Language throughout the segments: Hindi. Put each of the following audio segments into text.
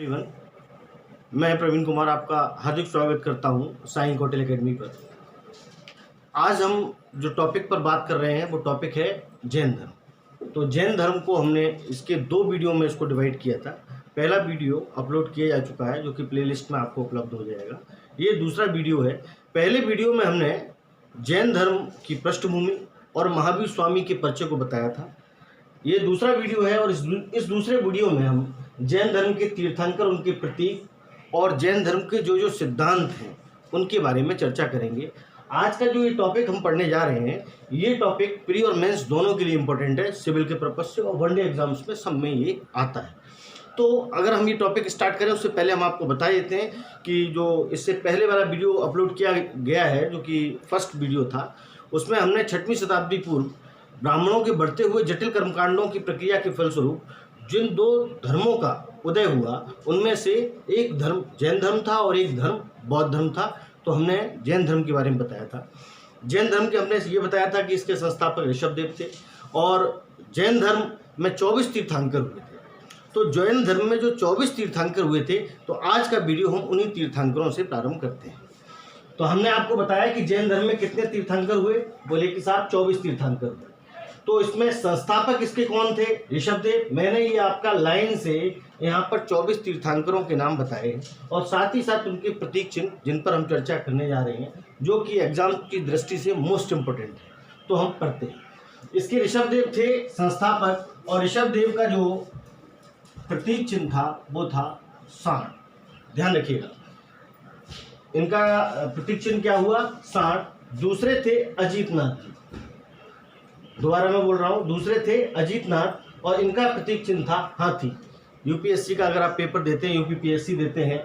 एवरीवन, मैं प्रवीण कुमार आपका हार्दिक स्वागत करता हूं साइंस होटल एकेडमी पर। आज हम जो टॉपिक पर बात कर रहे हैं वो टॉपिक है जैन धर्म। तो जैन धर्म को हमने इसके 2 वीडियो में इसको डिवाइड किया था। पहला वीडियो अपलोड किया जा चुका है जो कि प्लेलिस्ट में आपको उपलब्ध हो जाएगा। ये दूसरा वीडियो है। पहले वीडियो में हमने जैन धर्म की पृष्ठभूमि और महावीर स्वामी के परिचय को बताया था। ये दूसरा वीडियो है और इस दूसरे वीडियो में हम जैन धर्म के तीर्थंकर, उनके प्रतीक और जैन धर्म के जो सिद्धांत हैं उनके बारे में चर्चा करेंगे। आज का जो ये टॉपिक हम पढ़ने जा रहे हैं, ये टॉपिक प्री और मेंस दोनों के लिए इम्पोर्टेंट है, सिविल के पर्पज से और वनडे एग्जाम्स में सब में ये आता है। तो अगर हम ये टॉपिक स्टार्ट करें उससे पहले हम आपको बता देते हैं कि जो इससे पहले वाला वीडियो अपलोड किया गया है जो कि फर्स्ट वीडियो था, उसमें हमने 6वीं शताब्दी पूर्व ब्राह्मणों के बढ़ते हुए जटिल कर्मकांडों की प्रक्रिया के फलस्वरूप जिन 2 धर्मों का उदय हुआ उनमें से एक धर्म जैन धर्म था और एक धर्म बौद्ध धर्म था। तो हमने जैन धर्म के बारे में बताया था। जैन धर्म के हमने ये बताया था कि इसके संस्थापक ऋषभदेव थे और जैन धर्म में 24 तीर्थंकर हुए थे। तो जैन धर्म में जो 24 तीर्थंकर हुए थे, तो आज का वीडियो हम उन्हीं तीर्थंकरों से प्रारंभ करते हैं। तो हमने आपको बताया कि जैन धर्म में कितने तीर्थंकर हुए, बोले कि साहब 24 तीर्थंकर हुए। तो इसमें संस्थापक इसके कौन थे? ऋषभदेव। मैंने ये आपका लाइन से यहाँ पर 24 तीर्थंकरों के नाम बताए और साथ ही साथ उनके प्रतीक चिन्ह जिन पर हम चर्चा करने जा रहे हैं, जो कि एग्जाम की दृष्टि से मोस्ट इम्पोर्टेंट है। तो हम पढ़ते हैं। इसके ऋषभदेव थे संस्थापक और ऋषभदेव का जो प्रतीक चिन्ह था वो था सांड। ध्यान रखिएगा, इनका प्रतीक चिन्ह क्या हुआ? सांड। दूसरे थे अजीतनाथ जी। दोबारा मैं बोल रहा हूँ, दूसरे थे अजीतनाथ और इनका प्रतीक चिन्ह था हाथी। यूपीएससी का अगर आप पेपर देते हैं, यूपीपीएससी देते हैं,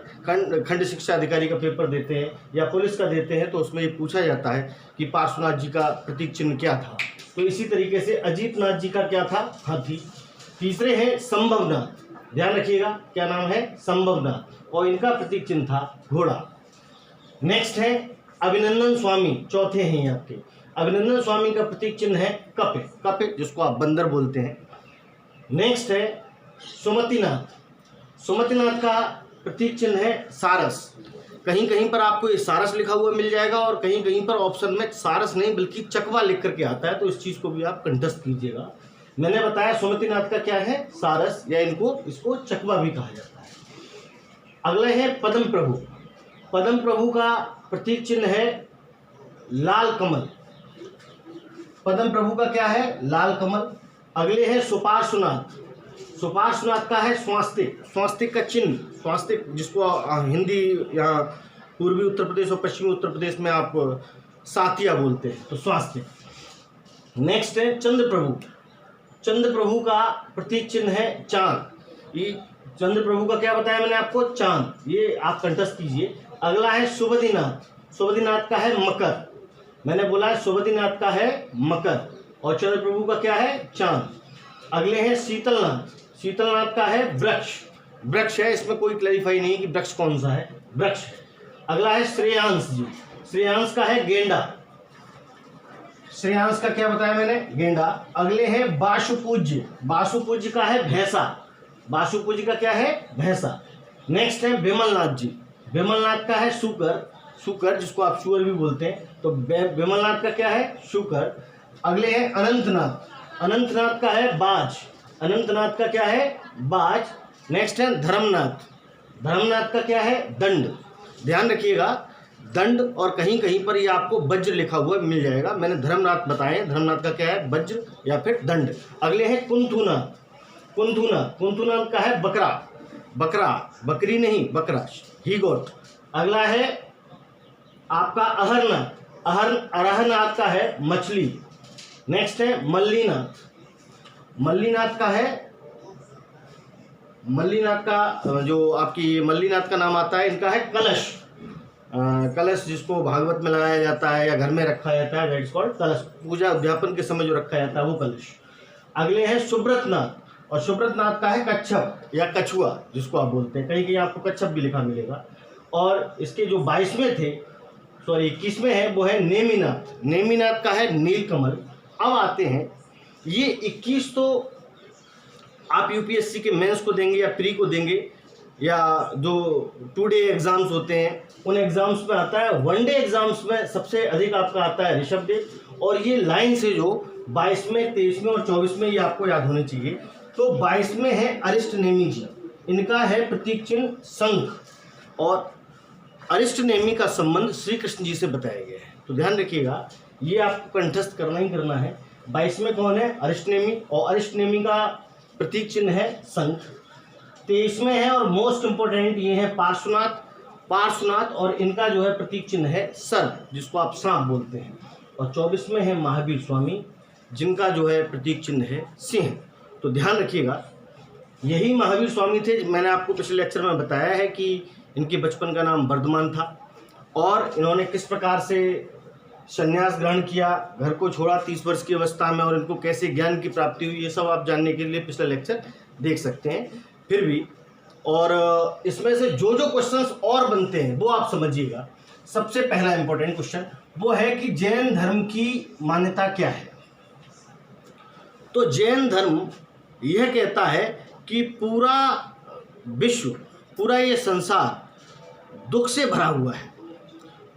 खंड शिक्षा अधिकारी का पेपर देते हैं या पुलिस का देते हैं, तो उसमें ये पूछा जाता है कि पार्श्वनाथ जी का प्रतीक चिन्ह क्या था। तो इसी तरीके से अजीतनाथ जी का क्या था? हाथी। तीसरे हैं संभवनाथ। ध्यान रखिएगा, क्या नाम है? संभवनाथ। और इनका प्रतीक चिन्ह था घोड़ा। नेक्स्ट है अभिनंदन स्वामी, चौथे हैं ये आपके। अभिनंदन स्वामी का प्रतीक चिन्ह है कपे, कपे जिसको आप बंदर बोलते हैं। नेक्स्ट है सुमतिनाथ। सुमतिनाथ का प्रतीक चिन्ह है सारस। कहीं कहीं पर आपको ये सारस लिखा हुआ मिल जाएगा और कहीं कहीं पर ऑप्शन में सारस नहीं बल्कि चकवा लिख करके आता है, तो इस चीज़ को भी आप कंठस्थ कीजिएगा। मैंने बताया सुमतिनाथ का क्या है? सारस, या इसको चकवा भी कहा जाता है। अगले है पद्म प्रभु। पद्म प्रभु का प्रतीक चिन्ह है लाल कमल। पद्म प्रभु का क्या है? लाल कमल। अगले है सुपार्श्वनाथ। सुपार्श्वनाथ का है स्वास्तिक। स्वास्तिक का चिन्ह, स्वास्तिक जिसको हिंदी या पूर्वी उत्तर प्रदेश और पश्चिमी उत्तर प्रदेश में आप सातिया बोलते हैं, तो स्वास्तिक। नेक्स्ट है चंद्र प्रभु। चंद्र प्रभु का प्रतीक चिन्ह है चांद। ये चंद्र प्रभु का क्या बताया मैंने आपको? चांद। ये आप कंठस्थ कीजिए। अगला है शुभदीनाथ। शुभदीनाथ का है मकर। मैंने बोला है शुभदीनाथ का है मकर और चंद्र प्रभु का क्या है? चांद। अगले हैं शीतलनाथ। शीतलनाथ का है वृक्ष। वृक्ष है, इसमें कोई क्लैरिफाई नहीं कि वृक्ष कौन सा है, वृक्ष। अगला है श्रेयांश जी। श्रेयांश का है गेंडा। श्रेयांश का क्या बताया मैंने? गेंडा। अगले हैं बाशुपूज्य। बाशुपूज्य का है भैंसा। बाशुपूज्य का क्या है? भैंसा। नेक्स्ट है विमलनाथ जी। विमलनाथ का है शुकर। शुकर जिसको आप शुअर भी बोलते हैं, तो विमलनाथ का क्या है? शुकर। अगले हैं अनंतनाथ। अनंतनाथ का है बाज। अनंतनाथ का क्या है? बाज। नेक्स्ट है धर्मनाथ। धर्मनाथ का क्या है? दंड। ध्यान रखिएगा, दंड और कहीं कहीं पर ये आपको वज्र लिखा हुआ मिल जाएगा। मैंने धर्मनाथ बताए, धर्मनाथ का क्या है? वज्र या फिर दंड। अगले हैं कुंथुनाथ। कुंथुनाथ, कुंथुनाथ का है बकरा। बकरा, बकरी नहीं, बकरा, ही गोट। अगला है आपका अहरनाथ। अरहनाथ का है मछली। नेक्स्ट है मल्लीनाथ। मल्लीनाथ का है, मल्लीनाथ का जो आपकी मल्लीनाथ का नाम आता है, इनका है कलश। कलश जिसको भागवत में लगाया जाता है या घर में रखा जाता है, दैट्स कॉल्ड कलश। पूजा उद्यापन के समय जो रखा जाता है वो कलश। अगले हैं सुब्रतनाथ और सुब्रतनाथ का है कच्छप या कछुआ जिसको आप बोलते हैं, कहीं कहीं आपको कच्छप भी लिखा मिलेगा। और इसके जो 21वें है वो है नेमिनाथ। नेमिनाथ का है नीलकमल। अब आते हैं ये 21 तो आप यूपीएससी के मेंस को देंगे या प्री को देंगे, या जो 2 डे एग्ज़ाम्स होते हैं उन एग्ज़ाम्स में आता है। 1 डे एग्ज़ाम्स में सबसे अधिक आपका आता है ऋषभदेव। और ये लाइन से जो 22वें, 23वें और 24वें ये आपको याद होने चाहिए। तो 22वें है अरिष्टनेमी जी, इनका है प्रतीक चिन्ह शंख और अरिष्टनेमी का संबंध श्री कृष्ण जी से बताया गया है। तो ध्यान रखिएगा, ये आपको कंठस्थ करना ही करना है। 22वें कौन है? अरिष्टनेमी, और अरिष्टनेमी का प्रतीक चिन्ह है शंख। 23वें है और मोस्ट इंपोर्टेंट ये है पार्श्वनाथ और इनका जो है प्रतीक चिन्ह है सर्प, जिसको आप सांप बोलते हैं। और 24वें है महावीर स्वामी, जिनका जो है प्रतीक चिन्ह है सिंह। तो ध्यान रखिएगा, यही महावीर स्वामी थे। मैंने आपको पिछले लेक्चर में बताया है कि इनके बचपन का नाम वर्धमान था और इन्होंने किस प्रकार से संन्यास ग्रहण किया, घर को छोड़ा 30 वर्ष की अवस्था में, और इनको कैसे ज्ञान की प्राप्ति हुई, ये सब आप जानने के लिए पिछला लेक्चर देख सकते हैं। फिर भी और इसमें से जो जो क्वेश्चंस और बनते हैं वो आप समझिएगा। सबसे पहला इंपॉर्टेंट क्वेश्चन वो है कि जैन धर्म की मान्यता क्या है। तो जैन धर्म यह कहता है कि पूरा विश्व, पूरा ये संसार दुख से भरा हुआ है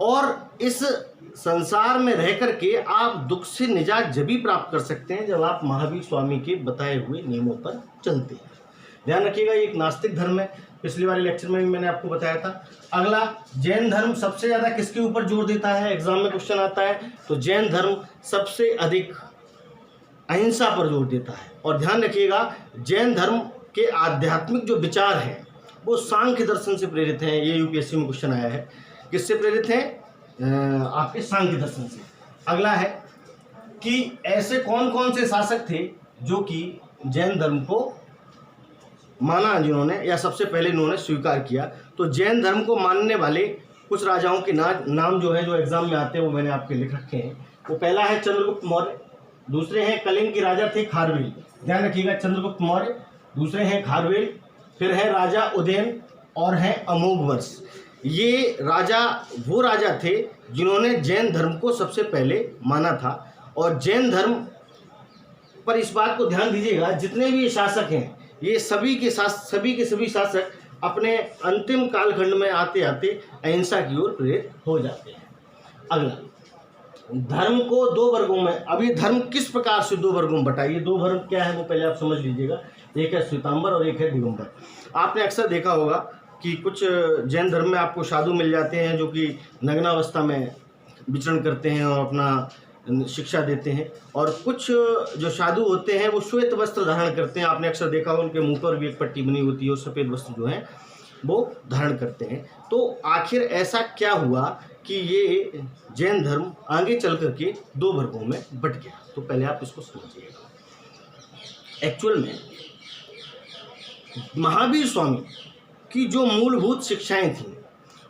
और इस संसार में रह करके आप दुख से निजात जब भी प्राप्त कर सकते हैं जब आप महावीर स्वामी के बताए हुए नियमों पर चलते हैं। ध्यान रखिएगा, ये एक नास्तिक धर्म है। पिछली वाले लेक्चर में भी मैंने आपको बताया था। अगला, जैन धर्म सबसे ज़्यादा किसके ऊपर जोर देता है? एग्जाम में क्वेश्चन आता है। तो जैन धर्म सबसे अधिक अहिंसा पर जोर देता है। और ध्यान रखिएगा, जैन धर्म के आध्यात्मिक जो विचार हैं वो सांख्य दर्शन से प्रेरित हैं। ये यूपीएससी में क्वेश्चन आया है, किससे प्रेरित हैं? आपके सांख्य दर्शन से। अगला है कि ऐसे कौन कौन से शासक थे जो कि जैन धर्म को माना, जिन्होंने या सबसे पहले इन्होंने स्वीकार किया। तो जैन धर्म को मानने वाले कुछ राजाओं के नाम जो है जो एग्जाम में आते हैं वो मैंने आपके लिख रखे हैं। वो पहला है चंद्रगुप्त मौर्य, दूसरे हैं कलिंग के राजा थे खारवेल। ध्यान रखिएगा, चंद्रगुप्त मौर्य, दूसरे हैं खारवेल, फिर है राजा उदयन और है अमोघवर्ष। ये राजा वो राजा थे जिन्होंने जैन धर्म को सबसे पहले माना था। और जैन धर्म पर इस बात को ध्यान दीजिएगा, जितने भी शासक हैं ये सभी के सभी शासक अपने अंतिम कालखंड में आते आते अहिंसा की ओर प्रेरित हो जाते हैं। अगला, धर्म को 2 वर्गों में, अभी धर्म किस प्रकार से 2 वर्गों में बटा, ये 2 वर्ग क्या है वो पहले आप समझ लीजिएगा। एक है श्वेतांबर और एक है दिगंबर। आपने अक्सर देखा होगा कि कुछ जैन धर्म में आपको साधु मिल जाते हैं जो कि नग्नावस्था में विचरण करते हैं और अपना शिक्षा देते हैं, और कुछ जो साधु होते हैं वो श्वेत वस्त्र धारण करते हैं। आपने अक्सर देखा होगा उनके मुंह पर भी एक पट्टी बनी होती है और सफ़ेद वस्त्र जो है वो धारण करते हैं। तो आखिर ऐसा क्या हुआ कि ये जैन धर्म आगे चल करके 2 वर्गों में बट गया? तो पहले आप इसको समझिएगा। एक्चुअल में महावीर स्वामी की जो मूलभूत शिक्षाएं थीं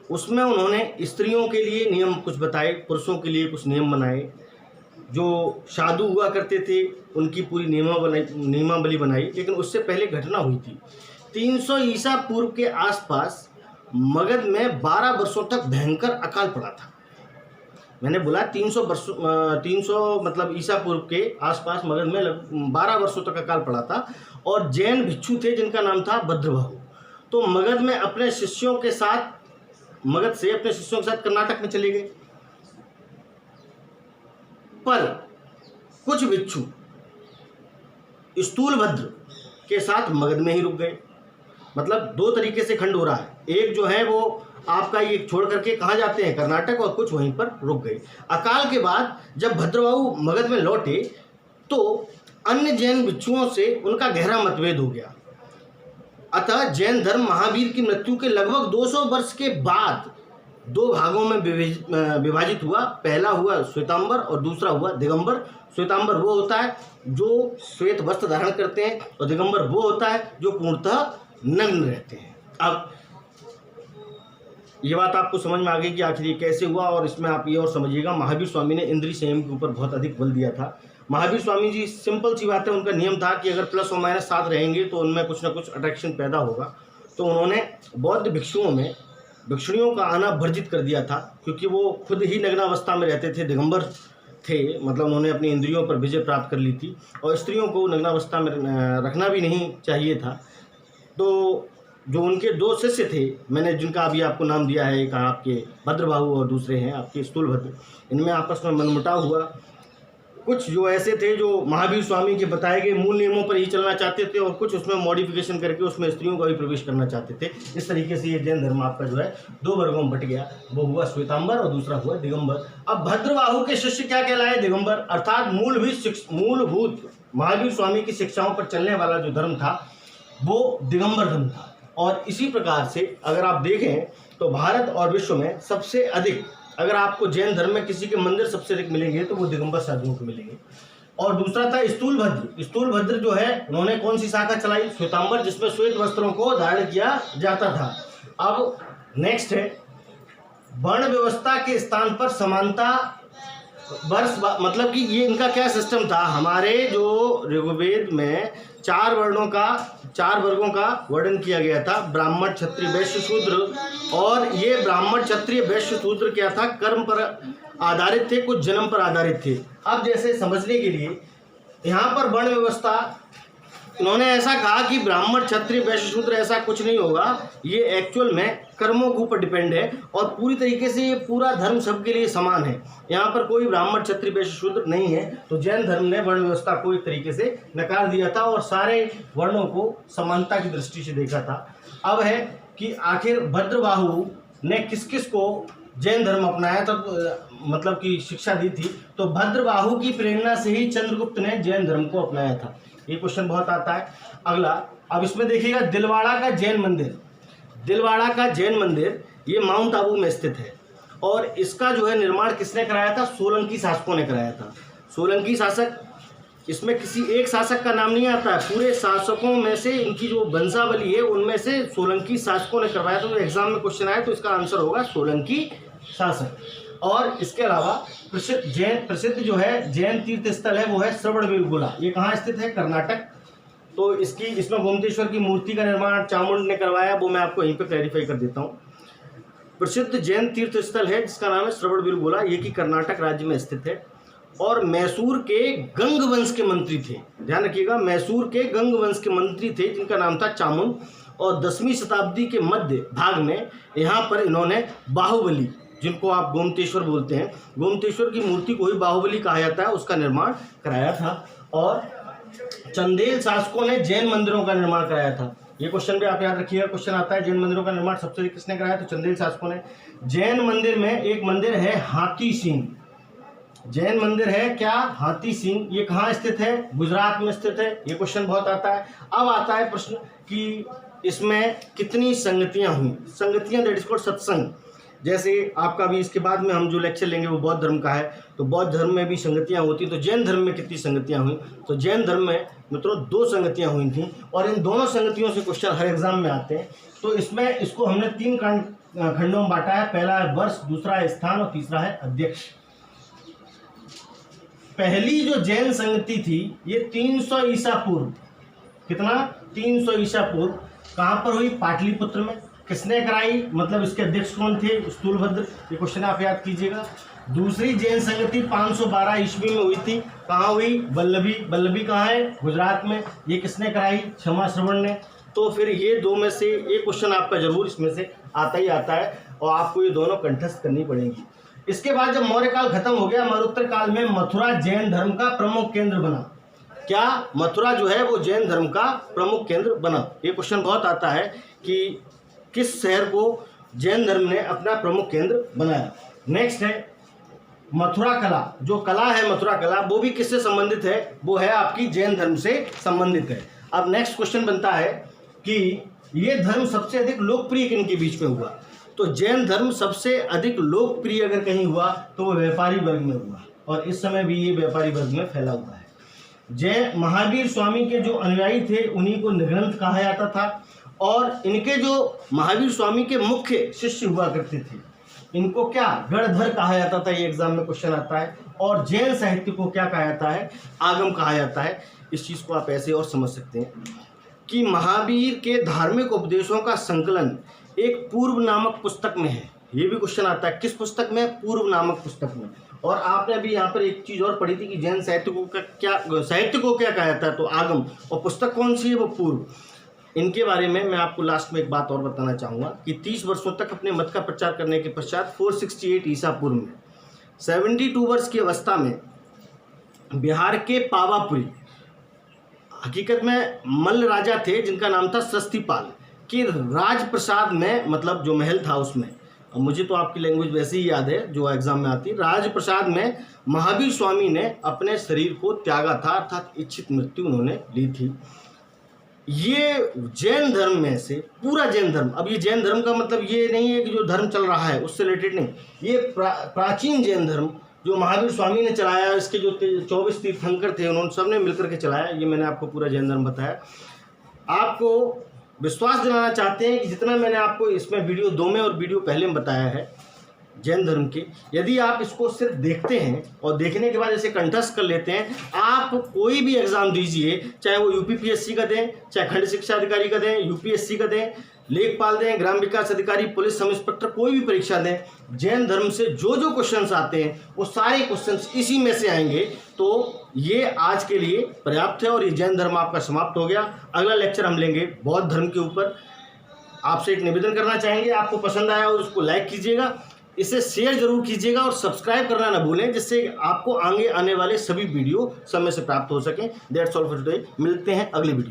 उसमें उन्होंने स्त्रियों के लिए नियम कुछ बताए, पुरुषों के लिए कुछ नियम बनाए। जो साधु हुआ करते थे उनकी पूरी नियमावली बनाई। लेकिन उससे पहले घटना हुई थी 300 ईसा पूर्व के आसपास मगध में 12 वर्षों तक भयंकर अकाल पड़ा था। मैंने बोला 300 मतलब ईसा पूर्व के आसपास मगध में 12 वर्षों तक अकाल पड़ा था। और जैन भिक्षु थे जिनका नाम था भद्रबाहु। तो मगध में अपने शिष्यों के साथ, मगध से अपने शिष्यों के साथ कर्नाटक में चले गए। पर कुछ भिक्षु स्थूलभद्र के साथ मगध में ही रुक गए। मतलब 2 तरीके से खंड हो रहा है। एक जो है वो आपका ये छोड़ करके कहाँ जाते हैं? कर्नाटक, और कुछ वहीं पर रुक गए। अकाल के बाद जब भद्रबाहु मगध में लौटे तो अन्य जैन भिक्षुओं से उनका गहरा मतभेद हो गया। अतः जैन धर्म महावीर की मृत्यु के लगभग 200 वर्ष के बाद 2 भागों में विभाजित हुआ। पहला हुआ श्वेतांबर और दूसरा हुआ दिगंबर। श्वेतांबर वो होता है जो श्वेत वस्त्र धारण करते हैं और दिगंबर वो होता है जो पूर्णतः नग्न रहते हैं। अब ये बात आपको समझ में आ गई कि आखिर ये कैसे हुआ। और इसमें आप ये और समझिएगा, महावीर स्वामी ने इंद्रिय संयम के ऊपर बहुत अधिक बल दिया था। महावीर स्वामी जी, सिंपल सी बात है, उनका नियम था कि अगर प्लस और माइनस 7 रहेंगे तो उनमें कुछ ना कुछ अट्रैक्शन पैदा होगा। तो उन्होंने बौद्ध भिक्षुओं में भिक्षुणियों का आना वर्जित कर दिया था, क्योंकि वो खुद ही नग्नावस्था में रहते थे, दिगंबर थे। मतलब उन्होंने अपनी इंद्रियों पर विजय प्राप्त कर ली थी और स्त्रियों को नग्नावस्था में रखना भी नहीं चाहिए था। तो जो उनके दो शिष्य थे, मैंने जिनका अभी आपको नाम दिया है, एक आपके भद्रबाहु और दूसरे हैं आपके स्थूलभद्र, इनमें आपस में मनमुटाव हुआ। कुछ जो ऐसे थे जो महावीर स्वामी के बताए गए मूल नियमों पर ही चलना चाहते थे और कुछ उसमें मॉडिफिकेशन करके उसमें स्त्रियों का भी प्रवेश करना चाहते थे। इस तरीके से ये जैन धर्म आपका जो है दो वर्गों में बट गया। वो हुआ श्वेतांबर और दूसरा हुआ दिगंबर। अब भद्रबाहु के शिष्य क्या कहलाए? दिगंबर, अर्थात मूलभूत महावीर स्वामी की शिक्षाओं पर चलने वाला जो धर्म था वो दिगंबर धर्म था। और इसी प्रकार से अगर आप देखें तो भारत और विश्व में सबसे अधिक, अगर आपको जैन धर्म में किसी के मंदिर सबसे अधिक मिलेंगे तो वो दिगंबर साधुओं को मिलेंगे। और दूसरा था स्थूलभद्र। स्थूलभद्र जो है उन्होंने कौन सी शाखा चलाई? श्वेतांबर, जिसमें श्वेत वस्त्रों को धारण किया जाता था। अब नेक्स्ट है वर्ण व्यवस्था के स्थान पर समानता वर्ष, मतलब कि ये इनका क्या सिस्टम था? हमारे जो ऋग्वेद में चार वर्गों का वर्णन किया गया था, ब्राह्मण क्षत्रिय वैश्य शूद्र। और ये ब्राह्मण क्षत्रिय वैश्य शूद्र क्या था? कर्म पर आधारित थे, कुछ जन्म पर आधारित थे। अब जैसे समझने के लिए यहाँ पर वर्ण व्यवस्था इन्होंने ऐसा कहा कि ब्राह्मण क्षत्रिय वैश्य शूद्र, ऐसा कुछ नहीं होगा। ये एक्चुअल में कर्मों के ऊपर डिपेंड है और पूरी तरीके से ये पूरा धर्म सबके लिए समान है। यहाँ पर कोई ब्राह्मण क्षत्रिय वैश्य शूद्र नहीं है। तो जैन धर्म ने वर्ण व्यवस्था को एक तरीके से नकार दिया था और सारे वर्णों को समानता की दृष्टि से देखा था। अब है कि आखिर भद्रबाहु ने किस किस को जैन धर्म अपनाया था, मतलब कि शिक्षा दी थी? तो भद्रबाहु की प्रेरणा से ही चंद्रगुप्त ने जैन धर्म को अपनाया था। ये क्वेश्चन बहुत आता है। अगला, अब इसमें देखिएगा दिलवाड़ा का जैन मंदिर। दिलवाड़ा का जैन मंदिर ये माउंट आबू में स्थित है और इसका जो है निर्माण किसने कराया था? सोलंकी शासकों ने कराया था। सोलंकी शासक, इसमें किसी एक शासक का नाम नहीं आता है, पूरे शासकों में से इनकी जो वंशावली है उनमें से सोलंकी शासकों ने करवाया। तो एग्जाम में क्वेश्चन आया तो इसका आंसर होगा सोलंकी शासक। और इसके अलावा प्रसिद्ध जो है जैन तीर्थ स्थल है वो है श्रवणबेलगोला। ये कहाँ स्थित है? कर्नाटक। तो इसमें गोमतेश्वर की मूर्ति का निर्माण चामुंड ने करवाया, वो मैं आपको यहीं पे क्लैरिफाई कर देता हूँ। प्रसिद्ध जैन तीर्थ स्थल है जिसका नाम है श्रवणबेलगोला, ये कि कर्नाटक राज्य में स्थित है। और मैसूर के गंग वंश के मंत्री थे, ध्यान रखिएगा, मैसूर के गंग वंश के मंत्री थे जिनका नाम था चामुंड। और 10वीं शताब्दी के मध्य भाग में यहाँ पर इन्होंने बाहुबली, जिनको आप गोमतेश्वर बोलते हैं, गोमतेश्वर की मूर्ति को ही बाहुबली कहा जाता है, उसका निर्माण कराया था। और चंदेल शासकों ने जैन मंदिरों का निर्माण कराया था। ये क्वेश्चन भी आप याद रखिएगा, क्वेश्चन आता है जैन मंदिरों का निर्माण सबसे किसने कराया? तो चंदेल शासकों ने। जैन मंदिर में एक मंदिर है हाथी सिंह। जैन मंदिर है क्या? हाथी सिंह। ये कहाँ स्थित है? गुजरात में स्थित है। ये क्वेश्चन बहुत आता है। अब आता है प्रश्न कि इसमें कितनी संगतियां हुई? संगतियां दैट इज कॉल्ड सत्संग। जैसे आपका भी इसके बाद में हम जो लेक्चर लेंगे वो बौद्ध धर्म का है, तो बौद्ध धर्म में भी संगतियां होती। तो जैन धर्म में कितनी संगतियां हुई? तो जैन धर्म में मित्रों 2 संगतियां हुई थी और इन दोनों संगतियों से क्वेश्चन हर एग्जाम में आते हैं। तो इसमें इसको हमने 3 खंडों में बांटा है। पहला है वर्ष, दूसरा है स्थान और तीसरा है अध्यक्ष। पहली जो जैन संगति थी ये 300 ईसा पूर्व, कितना? 300 ईसा पूर्व कहाँ पर हुई? पाटलिपुत्र में। किसने कराई? मतलब इसके अध्यक्ष कौन थे? स्थूलभद्र। ये क्वेश्चन आप याद कीजिएगा। दूसरी जैन संगति 512 ईस्वी में हुई थी। कहाँ हुई? वल्लभी। वल्लभी कहाँ है? गुजरात में। ये किसने कराई? क्षमा श्रवण ने। तो फिर ये 2 में से एक क्वेश्चन आपका जरूर इसमें से आता ही आता है और आपको ये दोनों कंठस्थ करनी पड़ेगी। इसके बाद जब मौर्य काल खत्म हो गया, मरुत्तर काल में मथुरा जैन धर्म का प्रमुख केंद्र बना। क्या? मथुरा जो है वो जैन धर्म का प्रमुख केंद्र बना। ये क्वेश्चन बहुत आता है कि किस शहर को जैन धर्म ने अपना प्रमुख केंद्र बनाया। नेक्स्ट है मथुरा कला। जो कला है मथुरा कला वो भी किससे संबंधित है? वो है आपकी जैन धर्म से संबंधित है। अब नेक्स्ट क्वेश्चन बनता है कि ये धर्म सबसे अधिक लोकप्रिय किनके बीच में हुआ? तो जैन धर्म सबसे अधिक लोकप्रिय अगर कहीं हुआ तो वो व्यापारी वर्ग में हुआ और इस समय भी ये व्यापारी वर्ग में फैला हुआ है। जैन महावीर स्वामी के जो अनुयायी थे उन्हीं को निगृंथ कहा जाता था और इनके जो महावीर स्वामी के मुख्य शिष्य हुआ करते थे इनको क्या? गणधर कहा जाता था। ये एग्जाम में क्वेश्चन आता है। और जैन साहित्य को क्या कहा जाता है? आगम कहा जाता है। इस चीज़ को आप ऐसे और समझ सकते हैं कि महावीर के धार्मिक उपदेशों का संकलन एक पूर्व नामक पुस्तक में है। ये भी क्वेश्चन आता है, किस पुस्तक में? पूर्व नामक पुस्तक में। और आपने अभी यहाँ पर एक चीज़ और पढ़ी थी कि जैन साहित्य को क्या कहा जाता है? तो आगम। और पुस्तक कौन सी है? वो पूर्व। इनके बारे में मैं आपको लास्ट में एक बात और बताना चाहूँगा कि 30 वर्षों तक अपने मत का प्रचार करने के पश्चात 468 ईसा पूर्व में 72 वर्ष की अवस्था में बिहार के पावापुरी, हकीकत में मल्ल राजा थे जिनका नाम था सस्तीपाल, कि राजप्रसाद में, मतलब जो महल था उसमें, मुझे तो आपकी लैंग्वेज वैसे ही याद है जो एग्जाम में आती, राजप्रसाद में महावीर स्वामी ने अपने शरीर को त्यागा था, अर्थात इच्छित मृत्यु उन्होंने ली थी। ये जैन धर्म में से, पूरा जैन धर्म, अब ये जैन धर्म का मतलब ये नहीं है कि जो धर्म चल रहा है उससे रिलेटेड नहीं, ये प्राचीन जैन धर्म जो महावीर स्वामी ने चलाया, इसके जो 24 तीर्थंकर थे उन्होंने सबने मिलकर के चलाया। ये मैंने आपको पूरा जैन धर्म बताया। आपको विश्वास दिलाना चाहते हैं कि जितना मैंने आपको इसमें वीडियो 2 में और वीडियो पहले में बताया है जैन धर्म की, यदि आप इसको सिर्फ देखते हैं और देखने के बाद इसे कंठस्थ कर लेते हैं, आप कोई भी एग्ज़ाम दीजिए, चाहे वो यूपीपीएससी का दें, चाहे खंड शिक्षा अधिकारी का दें, यूपीएससी का दें, लेखपाल दें, ग्राम विकास अधिकारी, पुलिस सब इंस्पेक्टर, कोई भी परीक्षा दें, जैन धर्म से जो जो क्वेश्चंस आते हैं वो सारे क्वेश्चंस इसी में से आएंगे। तो ये आज के लिए पर्याप्त है और ये जैन धर्म आपका समाप्त हो गया। अगला लेक्चर हम लेंगे बौद्ध धर्म के ऊपर। आपसे एक निवेदन करना चाहेंगे, आपको पसंद आया और उसको लाइक कीजिएगा, इसे शेयर जरूर कीजिएगा और सब्सक्राइब करना ना भूलें, जिससे आपको आगे आने वाले सभी वीडियो समय से प्राप्त हो सकें। That's all for today. मिलते हैं अगली वीडियो।